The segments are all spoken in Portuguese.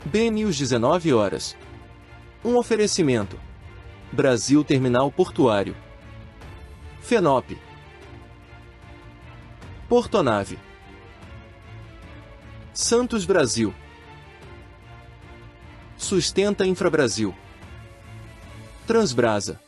BNews 19 horas. Um oferecimento. Brasil Terminal Portuário. Fenop. Portonave. Santos Brasil. Sustenta Infrabrasil. Transbrasa.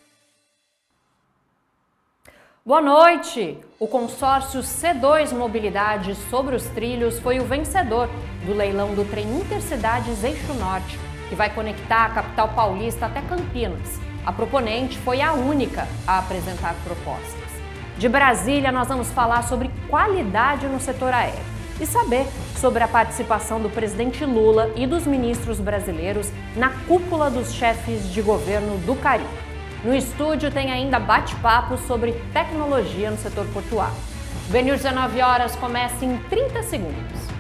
Boa noite! O consórcio C2 Mobilidade sobre os Trilhos foi o vencedor do leilão do trem Intercidades Eixo Norte, que vai conectar a capital paulista até Campinas. A proponente foi a única a apresentar propostas. De Brasília, nós vamos falar sobre qualidade no setor aéreo e saber sobre a participação do presidente Lula e dos ministros brasileiros na cúpula dos chefes de governo do Caribe. No estúdio tem ainda bate-papo sobre tecnologia no setor portuário. O BNews 19 horas começa em 30 segundos.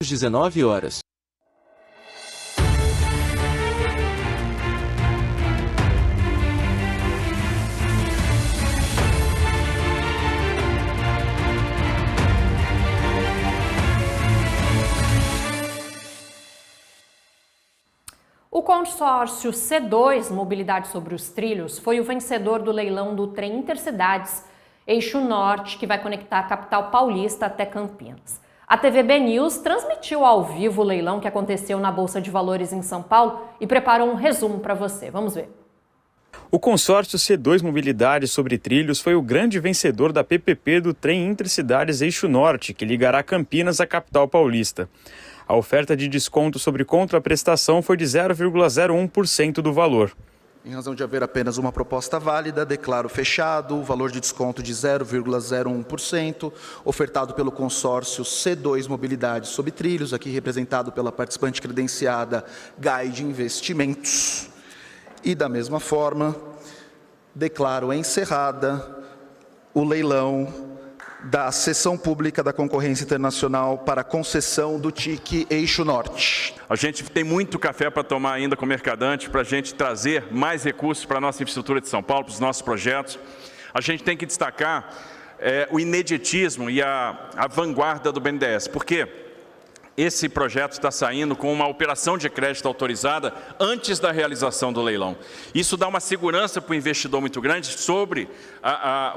Às 19 horas. O consórcio C2 Mobilidade sobre os Trilhos foi o vencedor do leilão do trem Intercidades Eixo Norte, que vai conectar a capital paulista até Campinas. A TV BNews transmitiu ao vivo o leilão que aconteceu na Bolsa de Valores em São Paulo e preparou um resumo para você. Vamos ver. O consórcio C2 Mobilidade sobre Trilhos foi o grande vencedor da PPP do trem Intercidades Eixo Norte, que ligará Campinas à capital paulista. A oferta de desconto sobre contraprestação foi de 0,01% do valor. Em razão de haver apenas uma proposta válida, declaro fechado o valor de desconto de 0,01%, ofertado pelo consórcio C2 Mobilidade sobre Trilhos, aqui representado pela participante credenciada Guide Investimentos. E, da mesma forma, declaro encerrada o leilão da sessão pública da concorrência internacional para concessão do TIC Eixo Norte. A gente tem muito café para tomar ainda com o mercadante, para a gente trazer mais recursos para a nossa infraestrutura de São Paulo, para os nossos projetos. A gente tem que destacar o ineditismo e a vanguarda do BNDES. Por quê? Esse projeto está saindo com uma operação de crédito autorizada antes da realização do leilão. Isso dá uma segurança para o investidor muito grande sobre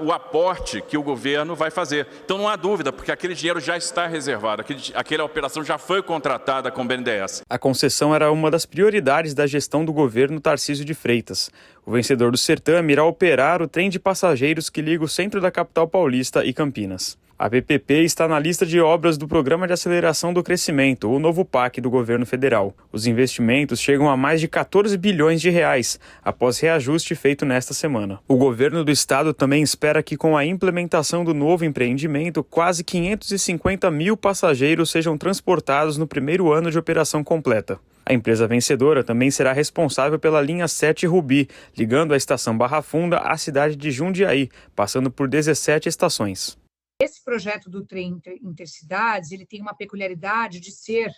o aporte que o governo vai fazer. Então não há dúvida, porque aquele dinheiro já está reservado, aquela operação já foi contratada com o BNDES. A concessão era uma das prioridades da gestão do governo Tarcísio de Freitas. O vencedor do certame irá operar o trem de passageiros que liga o centro da capital paulista e Campinas. A PPP está na lista de obras do Programa de Aceleração do Crescimento, o novo PAC do governo federal. Os investimentos chegam a mais de 14 bilhões de reais, após reajuste feito nesta semana. O governo do estado também espera que, com a implementação do novo empreendimento, quase 550 mil passageiros sejam transportados no primeiro ano de operação completa. A empresa vencedora também será responsável pela linha 7 Rubi, ligando a estação Barra Funda à cidade de Jundiaí, passando por 17 estações. Esse projeto do trem Intercidades, ele tem uma peculiaridade de ser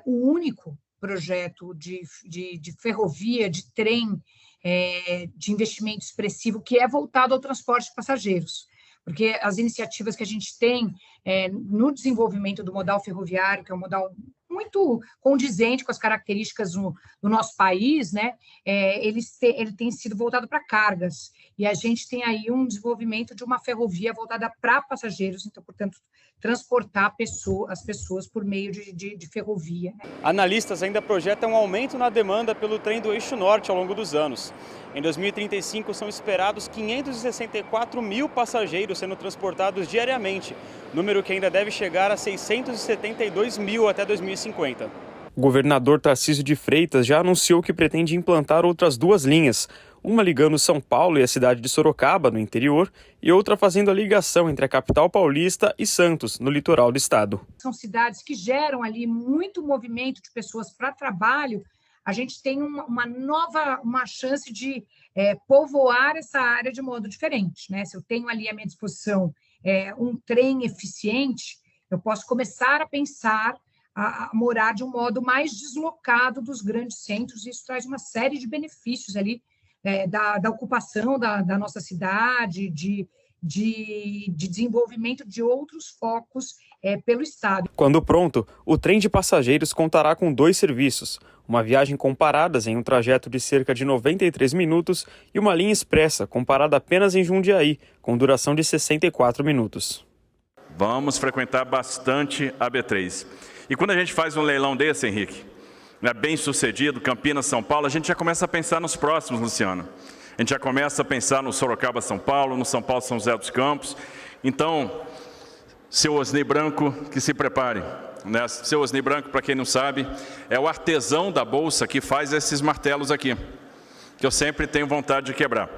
o único projeto de ferrovia, de trem, de investimento expressivo que é voltado ao transporte de passageiros. Porque as iniciativas que a gente tem no desenvolvimento do modal ferroviário, que é um modal muito condizente com as características do nosso país, né? Ele tem sido voltado para cargas, e a gente tem aí um desenvolvimento de uma ferrovia voltada para passageiros, então, portanto, transportar as pessoas por meio de ferrovia. Analistas ainda projetam um aumento na demanda pelo trem do Eixo Norte ao longo dos anos. Em 2035, são esperados 564 mil passageiros sendo transportados diariamente, número que ainda deve chegar a 672 mil até 2050. O governador Tarcísio de Freitas já anunciou que pretende implantar outras duas linhas, uma ligando São Paulo e a cidade de Sorocaba, no interior, e outra fazendo a ligação entre a capital paulista e Santos, no litoral do estado. São cidades que geram ali muito movimento de pessoas para trabalho. A gente tem uma chance de povoar essa área de modo diferente, né? Se eu tenho ali à minha disposição um trem eficiente, eu posso começar a pensar a morar de um modo mais deslocado dos grandes centros, e isso traz uma série de benefícios ali da ocupação da nossa cidade, de desenvolvimento de outros focos pelo estado. Quando pronto, o trem de passageiros contará com 2 serviços, uma viagem com paradas em um trajeto de cerca de 93 minutos e uma linha expressa com parada apenas em Jundiaí, com duração de 64 minutos. Vamos frequentar bastante a B3. E quando a gente faz um leilão desse, Henrique, bem sucedido, Campinas, São Paulo, a gente já começa a pensar nos próximos, Luciano. A gente já começa a pensar no Sorocaba, São Paulo, no São Paulo, São José dos Campos. Então, seu Osni Branco, que se prepare. Né? Seu Osni Branco, para quem não sabe, é o artesão da Bolsa que faz esses martelos aqui, que eu sempre tenho vontade de quebrar.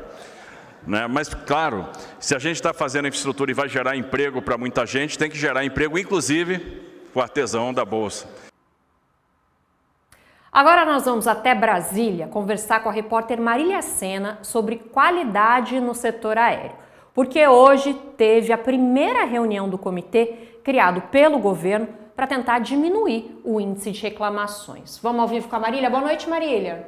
Né? Mas, claro, se a gente está fazendo infraestrutura e vai gerar emprego para muita gente, tem que gerar emprego, inclusive, o artesão da Bolsa. Agora nós vamos até Brasília conversar com a repórter Marília Sena sobre qualidade no setor aéreo. Porque hoje teve a primeira reunião do comitê criado pelo governo para tentar diminuir o índice de reclamações. Vamos ao vivo com a Marília. Boa noite, Marília.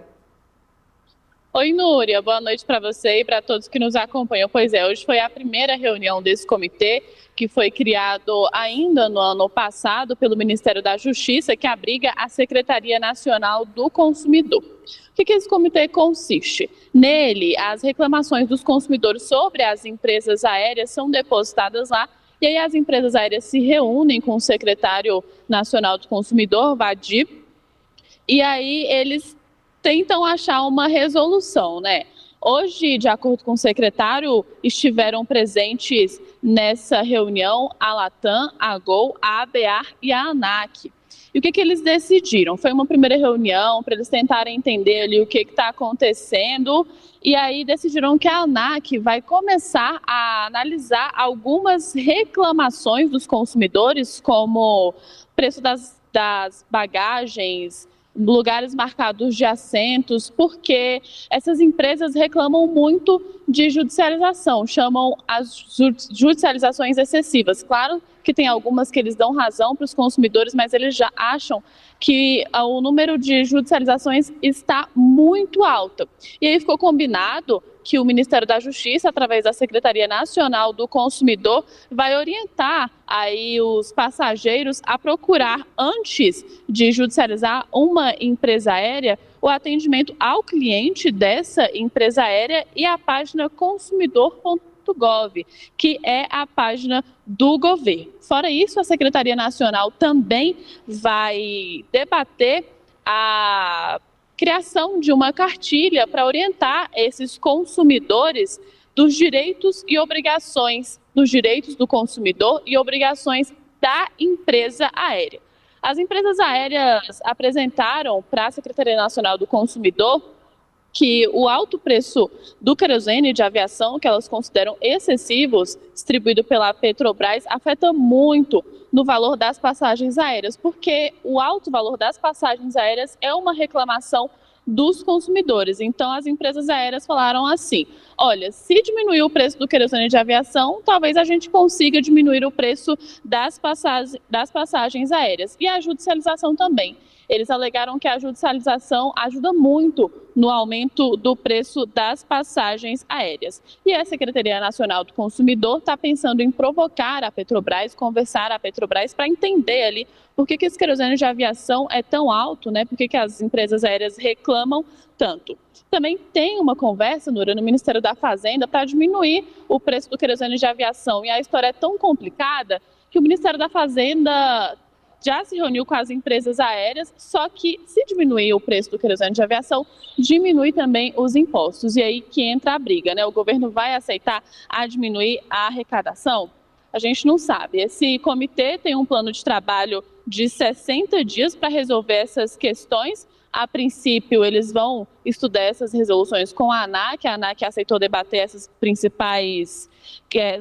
Oi, Núria. Boa noite para você e para todos que nos acompanham. Pois é, hoje foi a primeira reunião desse comitê, que foi criado ainda no ano passado pelo Ministério da Justiça, que abriga a Secretaria Nacional do Consumidor. O que esse comitê consiste? Nele, as reclamações dos consumidores sobre as empresas aéreas são depositadas lá, e aí as empresas aéreas se reúnem com o Secretário Nacional do Consumidor, Vadir, e aí eles tentam achar uma resolução, né? Hoje, de acordo com o secretário, estiveram presentes nessa reunião a Latam, a Gol, a ABAR e a ANAC. E o que eles decidiram? Foi uma primeira reunião para eles tentarem entender ali o que está acontecendo, e aí decidiram que a ANAC vai começar a analisar algumas reclamações dos consumidores, como preço das bagagens, lugares marcados de assentos, porque essas empresas reclamam muito de judicialização, chamam as judicializações excessivas. Claro que tem algumas que eles dão razão para os consumidores, mas eles já acham que o número de judicializações está muito alto. E aí ficou combinado que o Ministério da Justiça, através da Secretaria Nacional do Consumidor, vai orientar aí os passageiros a procurar, antes de judicializar uma empresa aérea, o atendimento ao cliente dessa empresa aérea e a página consumidor.gov, que é a página do governo. Fora isso, a Secretaria Nacional também vai debater a criação de uma cartilha para orientar esses consumidores dos direitos e obrigações, dos direitos do consumidor e obrigações da empresa aérea. As empresas aéreas apresentaram para a Secretaria Nacional do Consumidor que o alto preço do querosene de aviação, que elas consideram excessivos, distribuído pela Petrobras, afeta muito no valor das passagens aéreas, porque o alto valor das passagens aéreas é uma reclamação dos consumidores. Então, as empresas aéreas falaram assim: olha, se diminuir o preço do querosene de aviação, talvez a gente consiga diminuir o preço das passagens aéreas. E a judicialização também. Eles alegaram que a judicialização ajuda muito no aumento do preço das passagens aéreas. E a Secretaria Nacional do Consumidor está pensando em provocar a Petrobras, conversar a Petrobras para entender ali por que esse querosene de aviação é tão alto, né? Por que as empresas aéreas reclamam tanto. Também tem uma conversa, Núria, no Ministério da Fazenda para diminuir o preço do querosene de aviação. E a história é tão complicada que o Ministério da Fazenda já se reuniu com as empresas aéreas, só que se diminuir o preço do querosene de aviação, diminui também os impostos. E aí que entra a briga, né? O governo vai aceitar a diminuir a arrecadação? A gente não sabe. Esse comitê tem um plano de trabalho de 60 dias para resolver essas questões. A princípio, eles vão estudar essas resoluções com a ANAC aceitou debater essas principais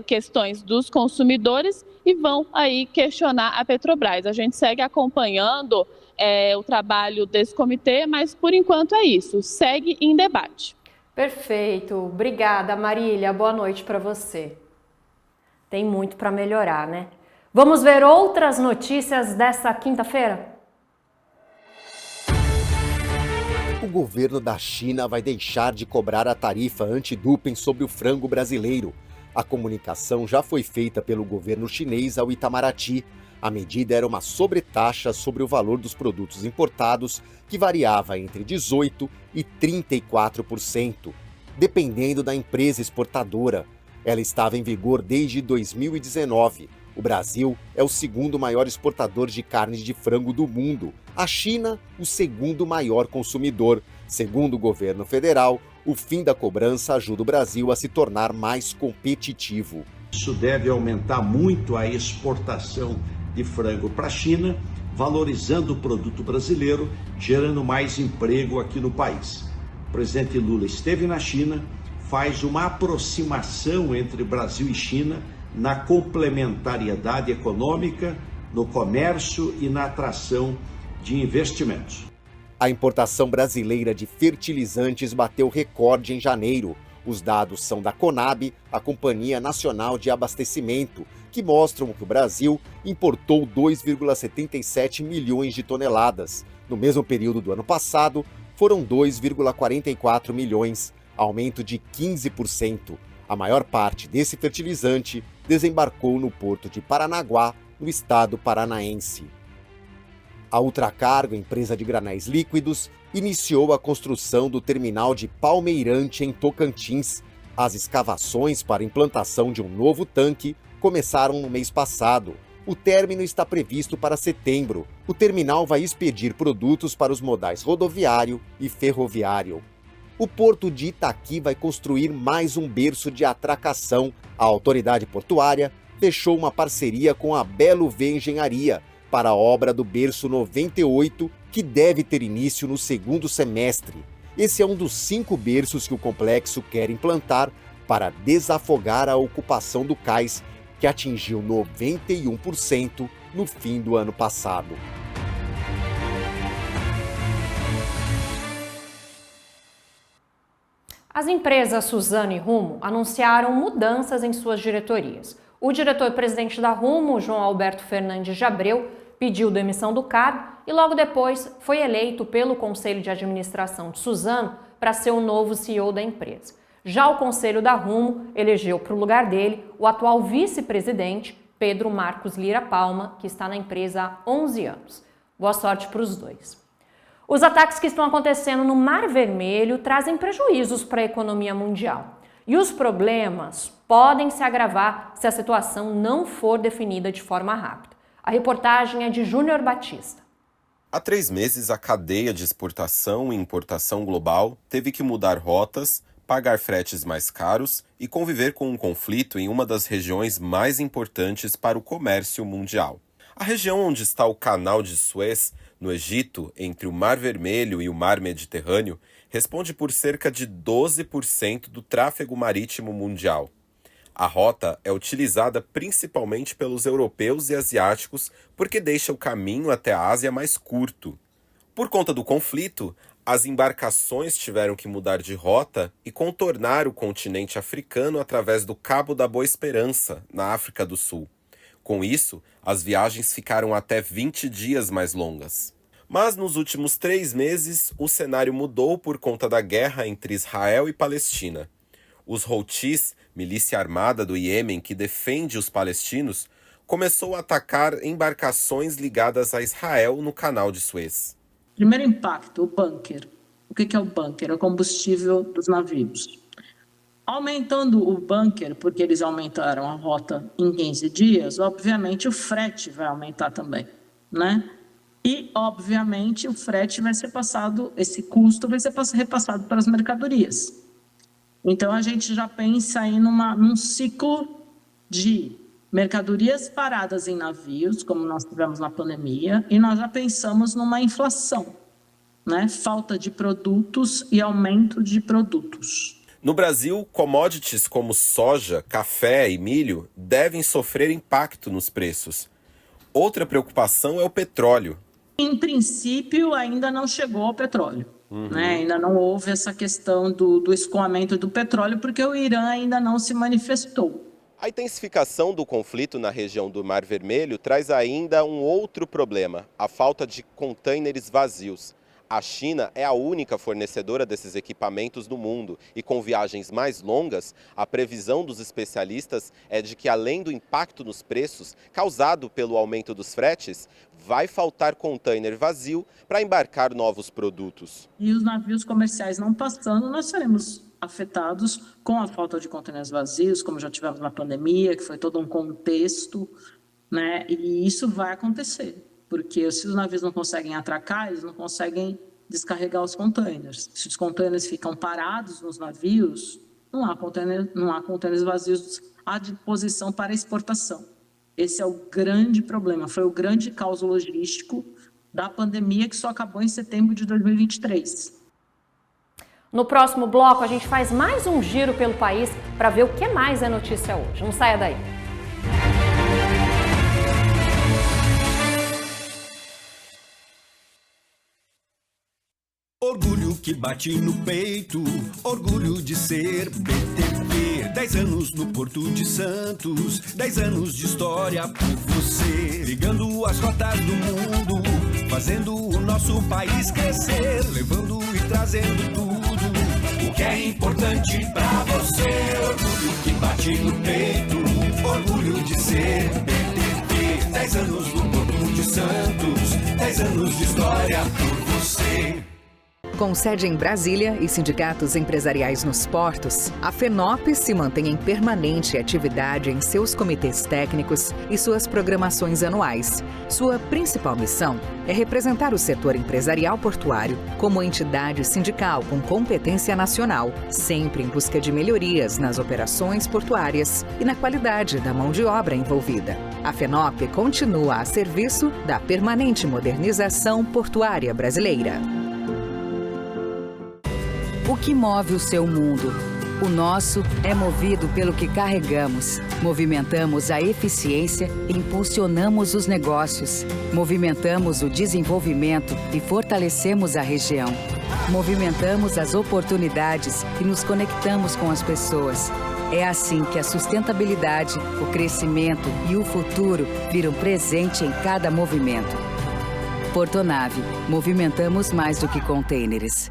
questões dos consumidores e vão aí questionar a Petrobras. A gente segue acompanhando o trabalho desse comitê, mas por enquanto é isso, segue em debate. Perfeito, obrigada Marília, boa noite para você. Tem muito para melhorar, né? Vamos ver outras notícias desta quinta-feira? O governo da China vai deixar de cobrar a tarifa antidoping sobre o frango brasileiro. A comunicação já foi feita pelo governo chinês ao Itamaraty. A medida era uma sobretaxa sobre o valor dos produtos importados, que variava entre 18% e 34%, dependendo da empresa exportadora. Ela estava em vigor desde 2019. O Brasil é o segundo maior exportador de carne de frango do mundo. A China, o segundo maior consumidor. Segundo o governo federal, o fim da cobrança ajuda o Brasil a se tornar mais competitivo. Isso deve aumentar muito a exportação de frango para a China, valorizando o produto brasileiro, gerando mais emprego aqui no país. O presidente Lula esteve na China, faz uma aproximação entre Brasil e China na complementariedade econômica, no comércio e na atração de investimentos. A importação brasileira de fertilizantes bateu recorde em janeiro. Os dados são da Conab, a Companhia Nacional de Abastecimento, que mostram que o Brasil importou 2,77 milhões de toneladas. No mesmo período do ano passado, foram 2,44 milhões, aumento de 15%. A maior parte desse fertilizante desembarcou no porto de Paranaguá, no estado paranaense. A Ultracargo, empresa de granéis líquidos, iniciou a construção do terminal de Palmeirante, em Tocantins. As escavações para a implantação de um novo tanque começaram no mês passado. O término está previsto para setembro. O terminal vai expedir produtos para os modais rodoviário e ferroviário. O porto de Itaqui vai construir mais um berço de atracação. A autoridade portuária fechou uma parceria com a Belo V Engenharia para a obra do berço 98, que deve ter início no segundo semestre. Esse é um dos 5 berços que o complexo quer implantar para desafogar a ocupação do cais, que atingiu 91% no fim do ano passado. As empresas Suzano e Rumo anunciaram mudanças em suas diretorias. O diretor-presidente da Rumo, João Alberto Fernandes de Abreu, pediu demissão do cargo e logo depois foi eleito pelo Conselho de Administração de Suzano para ser o novo CEO da empresa. Já o Conselho da Rumo elegeu para o lugar dele o atual vice-presidente, Pedro Marcos Lira Palma, que está na empresa há 11 anos. Boa sorte para os dois. Os ataques que estão acontecendo no Mar Vermelho trazem prejuízos para a economia mundial. E os problemas podem se agravar se a situação não for definida de forma rápida. A reportagem é de Júnior Batista. Há 3 meses, a cadeia de exportação e importação global teve que mudar rotas, pagar fretes mais caros e conviver com um conflito em uma das regiões mais importantes para o comércio mundial. A região onde está o Canal de Suez, no Egito, entre o Mar Vermelho e o Mar Mediterrâneo, responde por cerca de 12% do tráfego marítimo mundial. A rota é utilizada principalmente pelos europeus e asiáticos porque deixa o caminho até a Ásia mais curto. Por conta do conflito, as embarcações tiveram que mudar de rota e contornar o continente africano através do Cabo da Boa Esperança, na África do Sul. Com isso, as viagens ficaram até 20 dias mais longas. Mas nos últimos 3 meses, o cenário mudou por conta da guerra entre Israel e Palestina. Os Houthis, milícia armada do Iêmen que defende os palestinos, começou a atacar embarcações ligadas a Israel no Canal de Suez. Primeiro impacto, o bunker. O que é o bunker? É o combustível dos navios. Aumentando o bunker, porque eles aumentaram a rota em 15 dias, obviamente o frete vai aumentar também, né? E, obviamente, o frete vai ser passado, esse custo vai ser repassado para as mercadorias. Então, a gente já pensa aí num ciclo de mercadorias paradas em navios, como nós tivemos na pandemia, e nós já pensamos numa inflação. né? Falta de produtos e aumento de produtos. No Brasil, commodities como soja, café e milho devem sofrer impacto nos preços. Outra preocupação é o petróleo. Em princípio, ainda não chegou ao petróleo. Né? Ainda não houve essa questão do escoamento do petróleo, porque o Irã ainda não se manifestou. A intensificação do conflito na região do Mar Vermelho traz ainda um outro problema, a falta de contêineres vazios. A China é a única fornecedora desses equipamentos no mundo e com viagens mais longas, a previsão dos especialistas é de que, além do impacto nos preços causado pelo aumento dos fretes, vai faltar container vazio para embarcar novos produtos. E os navios comerciais não passando, nós seremos afetados com a falta de contêineres vazios, como já tivemos na pandemia, que foi todo um contexto, né? E isso vai acontecer. Porque se os navios não conseguem atracar, eles não conseguem descarregar os contêineres. Se os contêineres ficam parados nos navios, não há contêineres vazios à disposição para exportação. Esse é o grande problema, foi o grande caos logístico da pandemia que só acabou em setembro de 2023. No próximo bloco, a gente faz mais um giro pelo país para ver o que mais é notícia hoje. Não saia daí. Orgulho que bate no peito, orgulho de ser BTP. 10 anos no Porto de Santos, 10 anos de história por você. Ligando as rotas do mundo, fazendo o nosso país crescer. Levando e trazendo tudo, o que é importante pra você. Orgulho que bate no peito, orgulho de ser BTP. 10 anos no Porto de Santos, 10 anos de história por você. Com sede em Brasília e sindicatos empresariais nos portos, a FENOP se mantém em permanente atividade em seus comitês técnicos e suas programações anuais. Sua principal missão é representar o setor empresarial portuário como entidade sindical com competência nacional, sempre em busca de melhorias nas operações portuárias e na qualidade da mão de obra envolvida. A FENOP continua a serviço da permanente modernização portuária brasileira. O que move o seu mundo? O nosso é movido pelo que carregamos. Movimentamos a eficiência e impulsionamos os negócios. Movimentamos o desenvolvimento e fortalecemos a região. Movimentamos as oportunidades e nos conectamos com as pessoas. É assim que a sustentabilidade, o crescimento e o futuro viram presente em cada movimento. Portonave, movimentamos mais do que contêineres.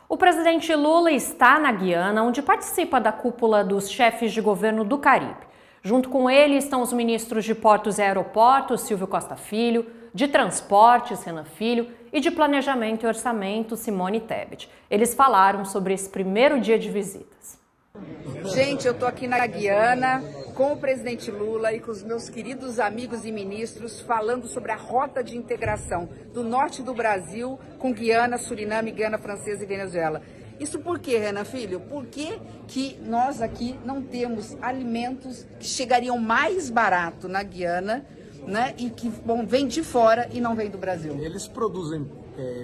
O presidente Lula está na Guiana, onde participa da cúpula dos chefes de governo do Caribe. Junto com ele estão os ministros de Portos e Aeroportos, Silvio Costa Filho, de Transportes, Renan Filho, e de Planejamento e Orçamento, Simone Tebet. Eles falaram sobre esse primeiro dia de visitas. Gente, eu estou aqui na Guiana com o presidente Lula e com os meus queridos amigos e ministros falando sobre a rota de integração do norte do Brasil com Guiana, Suriname, Guiana Francesa e Venezuela. Isso por quê, Renan Filho? Por que nós aqui não temos alimentos que chegariam mais barato na Guiana, né, e que vêm de fora e não vêm do Brasil? Eles produzem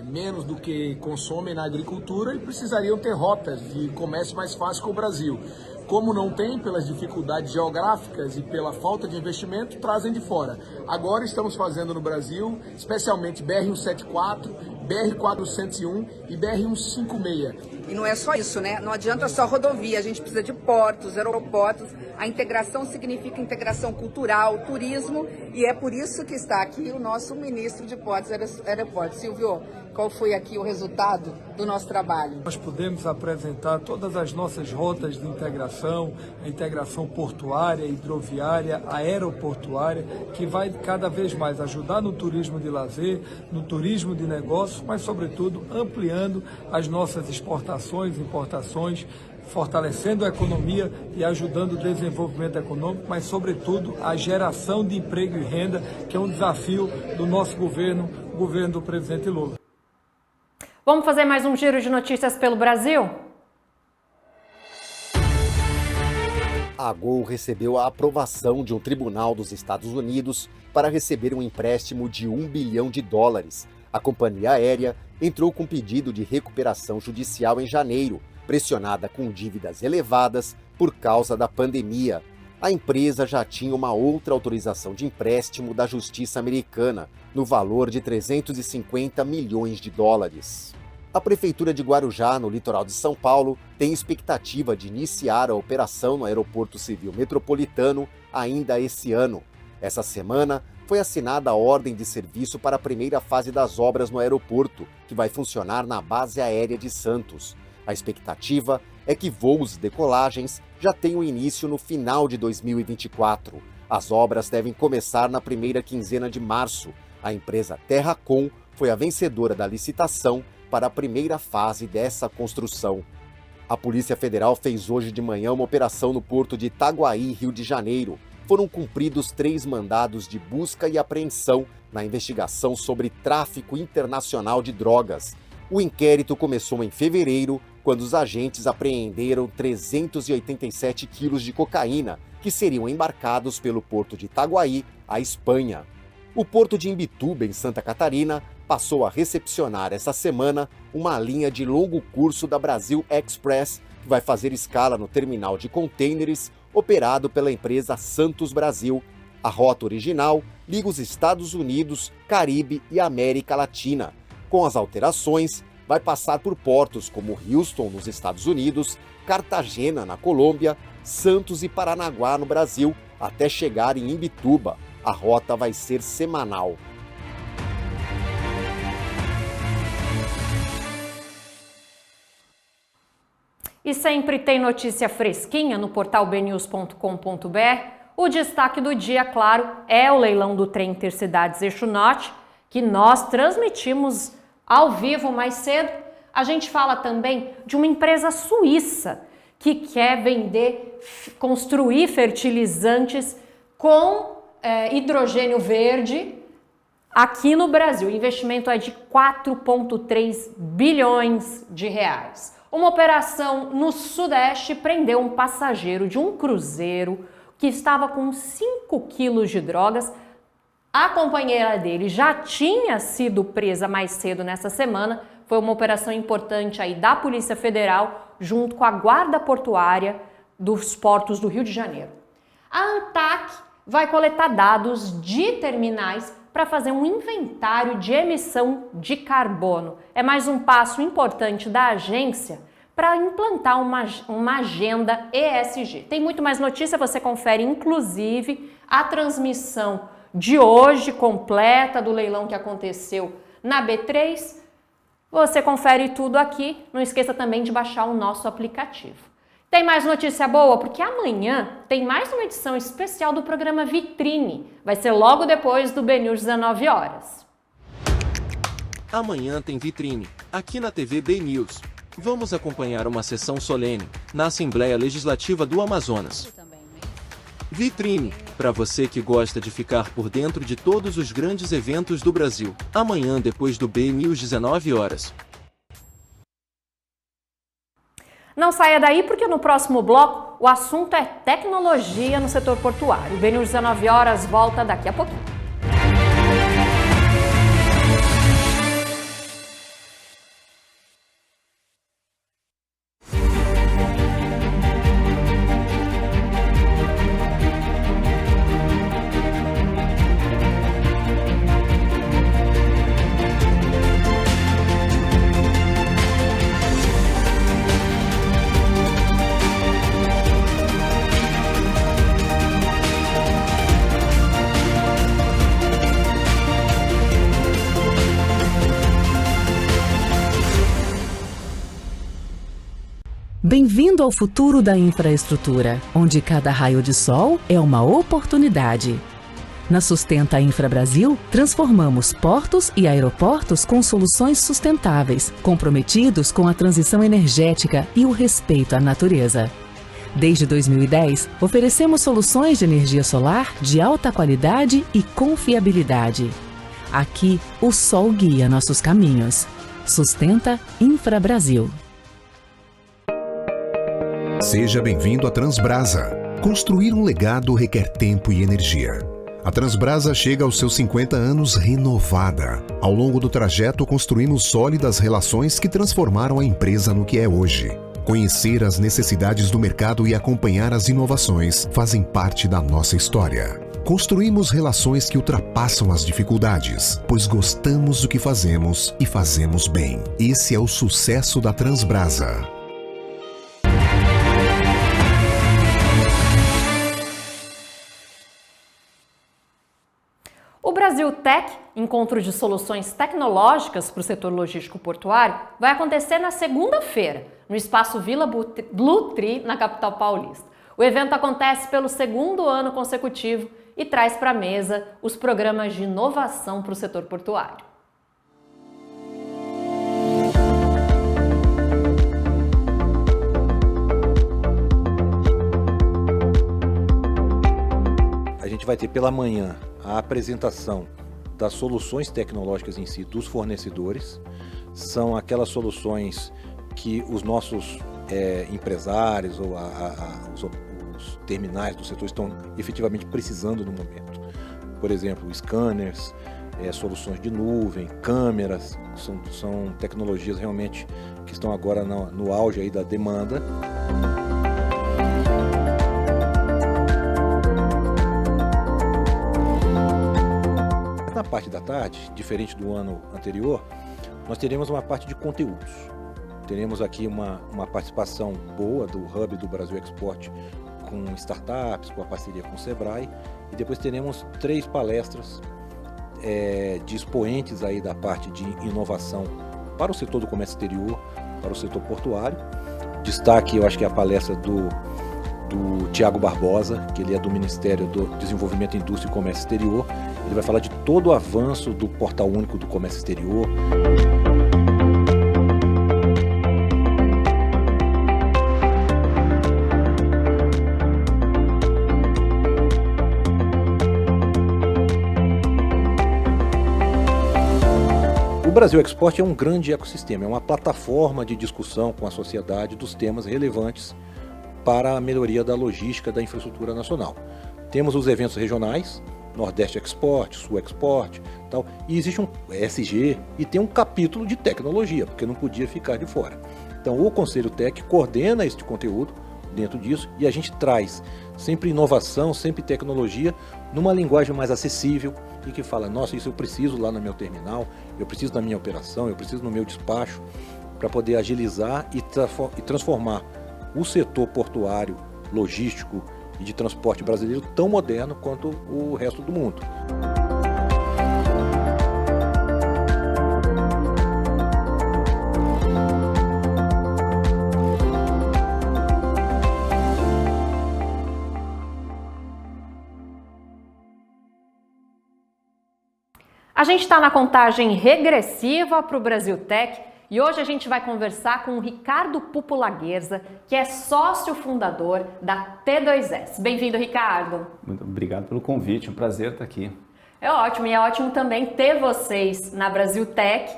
menos do que consomem na agricultura e precisariam ter rotas de comércio mais fácil com o Brasil. Como não tem, pelas dificuldades geográficas e pela falta de investimento, trazem de fora. Agora estamos fazendo no Brasil, especialmente BR-174, BR-401 e BR-156. E não é só isso, né? Não adianta só rodovia, a gente precisa de portos, aeroportos. A integração significa integração cultural, turismo, e é por isso que está aqui o nosso ministro de Portos e Aeroportos. Silvio, qual foi aqui o resultado do nosso trabalho? Nós podemos apresentar todas as nossas rotas de integração, a integração portuária, hidroviária, aeroportuária, que vai cada vez mais ajudar no turismo de lazer, no turismo de negócios, mas sobretudo ampliando as nossas exportações, importações, fortalecendo a economia e ajudando o desenvolvimento econômico, mas sobretudo a geração de emprego e renda, que é um desafio do nosso governo, o governo do presidente Lula. Vamos fazer mais um giro de notícias pelo Brasil? A Gol recebeu a aprovação de um tribunal dos Estados Unidos para receber um empréstimo de $1 bilhão. A companhia aérea entrou com pedido de recuperação judicial em janeiro, pressionada com dívidas elevadas por causa da pandemia. A empresa já tinha uma outra autorização de empréstimo da Justiça americana, no valor de $350 milhões. A Prefeitura de Guarujá, no litoral de São Paulo, tem expectativa de iniciar a operação no Aeroporto Civil Metropolitano ainda esse ano. Essa semana foi assinada a ordem de serviço para a primeira fase das obras no aeroporto, que vai funcionar na Base Aérea de Santos. A expectativa é que voos e decolagens já tenham início no final de 2024. As obras devem começar na primeira quinzena de março. A empresa Terracom foi a vencedora da licitação para a primeira fase dessa construção. A Polícia Federal fez hoje de manhã uma operação no porto de Itaguaí, Rio de Janeiro. Foram cumpridos 3 mandados de busca e apreensão na investigação sobre tráfico internacional de drogas. O inquérito começou em fevereiro, quando os agentes apreenderam 387 quilos de cocaína, que seriam embarcados pelo porto de Itaguaí, à Espanha. O porto de Imbituba, em Santa Catarina, passou a recepcionar essa semana uma linha de longo curso da Brasil Express, que vai fazer escala no terminal de contêineres operado pela empresa Santos Brasil. A rota original liga os Estados Unidos, Caribe e América Latina. Com as alterações, vai passar por portos como Houston, nos Estados Unidos, Cartagena, na Colômbia, Santos e Paranaguá, no Brasil, até chegar em Imbituba. A rota vai ser semanal. E sempre tem notícia fresquinha no portal bnews.com.br. O destaque do dia, claro, é o leilão do trem Intercidades Eixo Norte, que nós transmitimos ao vivo mais cedo. A gente fala também de uma empresa suíça que quer construir fertilizantes com hidrogênio verde aqui no Brasil. O investimento é de 4,3 bilhões de reais. Uma operação no Sudeste prendeu um passageiro de um cruzeiro que estava com 5 quilos de drogas. A companheira dele já tinha sido presa mais cedo nessa semana. Foi uma operação importante aí da Polícia Federal junto com a Guarda Portuária dos portos do Rio de Janeiro. A ANTAC vai coletar dados de terminais para fazer um inventário de emissão de carbono. É mais um passo importante da agência para implantar uma agenda ESG. Tem muito mais notícia, você confere inclusive a transmissão de hoje completa do leilão que aconteceu na B3. Você confere tudo aqui. Não esqueça também de baixar o nosso aplicativo. Tem mais notícia boa, porque amanhã tem mais uma edição especial do programa Vitrine. Vai ser logo depois do BNews 19 horas. Amanhã tem Vitrine, aqui na TV BNews. Vamos acompanhar uma sessão solene, na Assembleia Legislativa do Amazonas. Vitrine, para você que gosta de ficar por dentro de todos os grandes eventos do Brasil. Amanhã depois do BNews 19 horas. Não saia daí porque no próximo bloco o assunto é tecnologia no setor portuário. O BNews 19 horas volta daqui a pouquinho. Bem-vindo ao futuro da infraestrutura, onde cada raio de sol é uma oportunidade. Na Sustenta Infra Brasil, transformamos portos e aeroportos com soluções sustentáveis, comprometidos com a transição energética e o respeito à natureza. Desde 2010, oferecemos soluções de energia solar de alta qualidade e confiabilidade. Aqui, o sol guia nossos caminhos. Sustenta Infra Brasil. Seja bem-vindo a Transbrasa. Construir um legado requer tempo e energia. A Transbrasa chega aos seus 50 anos renovada. Ao longo do trajeto, construímos sólidas relações que transformaram a empresa no que é hoje. Conhecer as necessidades do mercado e acompanhar as inovações fazem parte da nossa história. Construímos relações que ultrapassam as dificuldades, pois gostamos do que fazemos e fazemos bem. Esse é o sucesso da Transbrasa. O Brasil Tech, encontro de soluções tecnológicas para o setor logístico portuário, vai acontecer na segunda-feira, no espaço Vila Blue Tree, na capital paulista. O evento acontece pelo segundo ano consecutivo e traz para a mesa os programas de inovação para o setor portuário. A gente vai ter pela manhã a apresentação das soluções tecnológicas em si dos fornecedores. São aquelas soluções que os nossos empresários ou os terminais do setor estão efetivamente precisando no momento. Por exemplo, scanners, soluções de nuvem, câmeras, são tecnologias realmente que estão agora no auge aí da demanda. Na parte da tarde, diferente do ano anterior, nós teremos uma parte de conteúdos. Teremos aqui uma participação boa do Hub do Brasil Export com startups, com a parceria com o Sebrae, e depois teremos 3 palestras de expoentes aí da parte de inovação para o setor do comércio exterior, para o setor portuário. Destaque, eu acho que é a palestra do Tiago Barbosa, que ele é do Ministério do Desenvolvimento, Indústria e Comércio Exterior. Ele vai falar de todo o avanço do Portal Único do Comércio Exterior. O Brasil Export é um grande ecossistema, é uma plataforma de discussão com a sociedade dos temas relevantes para a melhoria da logística da infraestrutura nacional. Temos os eventos regionais, Nordeste Export, Sul Export, tal, e existe um ESG e tem um capítulo de tecnologia, porque não podia ficar de fora. Então o Conselho Tech coordena este conteúdo dentro disso e a gente traz sempre inovação, sempre tecnologia, numa linguagem mais acessível e que fala, nossa, isso eu preciso lá no meu terminal, eu preciso na minha operação, eu preciso no meu despacho, para poder agilizar e transformar o setor portuário, logístico e de transporte brasileiro tão moderno quanto o resto do mundo. A gente está na contagem regressiva para o Brasil Tech e hoje a gente vai conversar com o Ricardo Pupulaguerza, que é sócio fundador da T2S. Bem-vindo, Ricardo. Muito obrigado pelo convite, é um prazer estar aqui. É ótimo, e é ótimo também ter vocês na Brasil Tech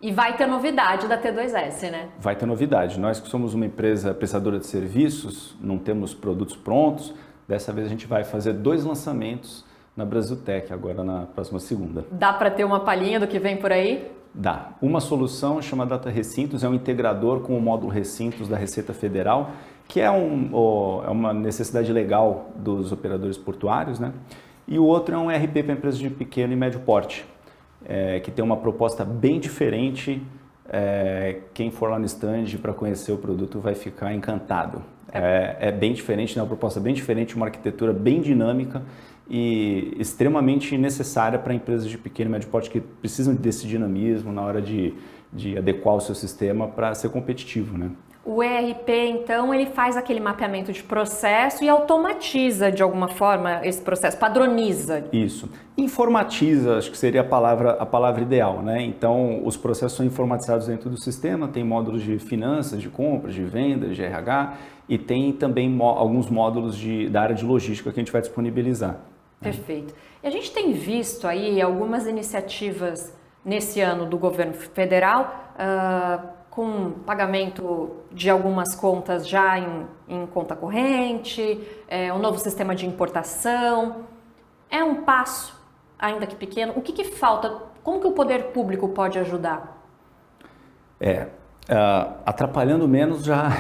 e vai ter novidade da T2S, né? Vai ter novidade. Nós que somos uma empresa prestadora de serviços, não temos produtos prontos, dessa vez a gente vai fazer 2 lançamentos na Brasil Tech, agora na próxima segunda. Dá para ter uma palhinha do que vem por aí? Dá. Uma solução chamada Data Recintos é um integrador com o módulo Recintos da Receita Federal, que é uma necessidade legal dos operadores portuários, né? E o outro é um ERP para empresas de pequeno e médio porte, que tem uma proposta bem diferente. Quem for lá no stand para conhecer o produto vai ficar encantado. É bem diferente, né? Uma proposta bem diferente, uma arquitetura bem dinâmica e extremamente necessária para empresas de pequeno e médio porte que precisam desse dinamismo na hora de adequar o seu sistema para ser competitivo, né? O ERP, então, ele faz aquele mapeamento de processo e automatiza, de alguma forma, esse processo, padroniza. Isso. Informatiza, acho que seria a palavra ideal, né? Então, os processos são informatizados dentro do sistema, tem módulos de finanças, de compras, de vendas, de RH e tem também alguns módulos da área de logística que a gente vai disponibilizar. Perfeito. E a gente tem visto aí algumas iniciativas nesse ano do governo federal com pagamento de algumas contas já em conta corrente, um novo sistema de importação. É um passo, ainda que pequeno. O que falta? Como que o poder público pode ajudar? Atrapalhando menos já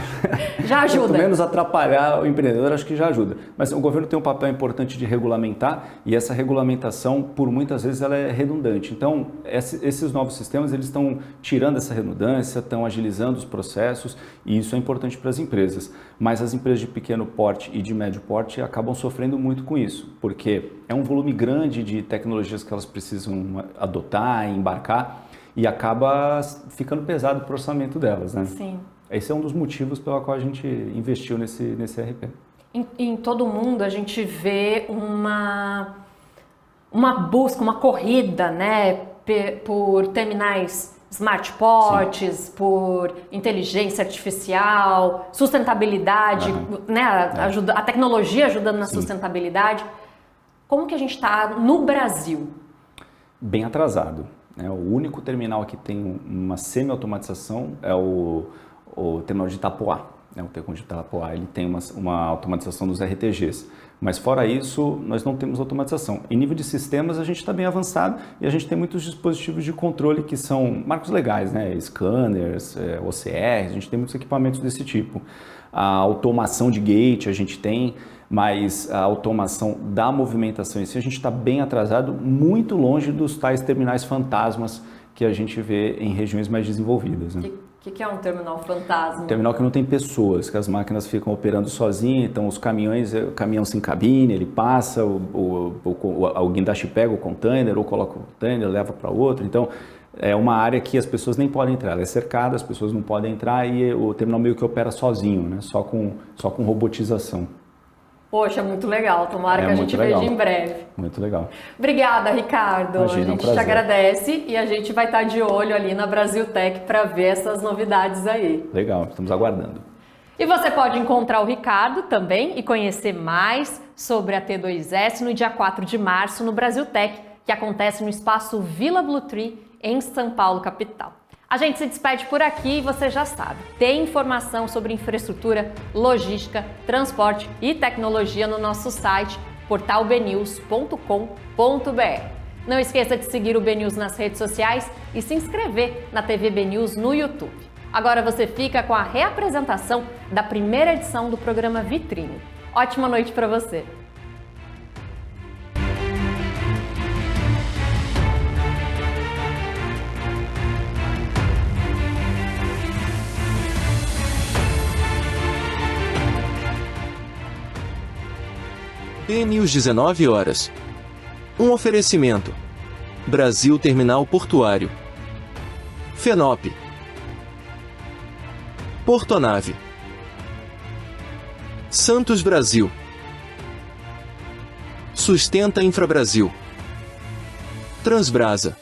ajuda. Quanto menos atrapalhar o empreendedor, acho que já ajuda. Mas o governo tem um papel importante de regulamentar, e essa regulamentação, por muitas vezes, ela é redundante. Então, esses novos sistemas, eles estão tirando essa redundância, estão agilizando os processos, e isso é importante para as empresas. Mas as empresas de pequeno porte e de médio porte acabam sofrendo muito com isso, porque é um volume grande de tecnologias que elas precisam adotar, embarcar, e acaba ficando pesado para o orçamento delas, né? Sim. Esse é um dos motivos pelo qual a gente investiu nesse RP. Em todo o mundo a gente vê uma busca, uma corrida, né, por terminais smart ports, por inteligência artificial, sustentabilidade, né, a tecnologia ajudando na sustentabilidade. Como que a gente está no Brasil? Bem atrasado. O único terminal que tem uma semi-automatização é o terminal de Itapoá. O terminal de Itapoá, ele tem uma automatização dos RTGs. Mas fora isso, nós não temos automatização. Em nível de sistemas, a gente está bem avançado e a gente tem muitos dispositivos de controle que são marcos legais, né? Scanners, OCRs, a gente tem muitos equipamentos desse tipo. A automação de gate a gente tem, mas a automação da movimentação em si, a gente está bem atrasado, muito longe dos tais terminais fantasmas que a gente vê em regiões mais desenvolvidas. Né? O que é um terminal fantasma? Terminal que não tem pessoas, que as máquinas ficam operando sozinhas, então os caminhões, o caminhão sem cabine, ele passa, o guindaste pega o container ou coloca o container, leva para outro, então é uma área que as pessoas nem podem entrar, ela é cercada, as pessoas não podem entrar e o terminal meio que opera sozinho, né? Só com robotização. Poxa, muito legal. Tomara que a gente veja em breve. Muito legal. Obrigada, Ricardo. Imagina, a gente te agradece e a gente vai estar de olho ali na Brasil Tech para ver essas novidades aí. Legal, estamos aguardando. E você pode encontrar o Ricardo também e conhecer mais sobre a T2S no dia 4 de março no Brasil Tech, que acontece no espaço Vila Blue Tree, em São Paulo, capital. A gente se despede por aqui e você já sabe, tem informação sobre infraestrutura, logística, transporte e tecnologia no nosso site, portalbnews.com.br. Não esqueça de seguir o BNews nas redes sociais e se inscrever na TV BNews no YouTube. Agora você fica com a reapresentação da primeira edição do programa Vitrine. Ótima noite para você! BNews 19 horas. Um oferecimento. Brasil Terminal Portuário. FENOP. Portonave. Santos Brasil. Sustenta Infrabrasil. Transbrasa.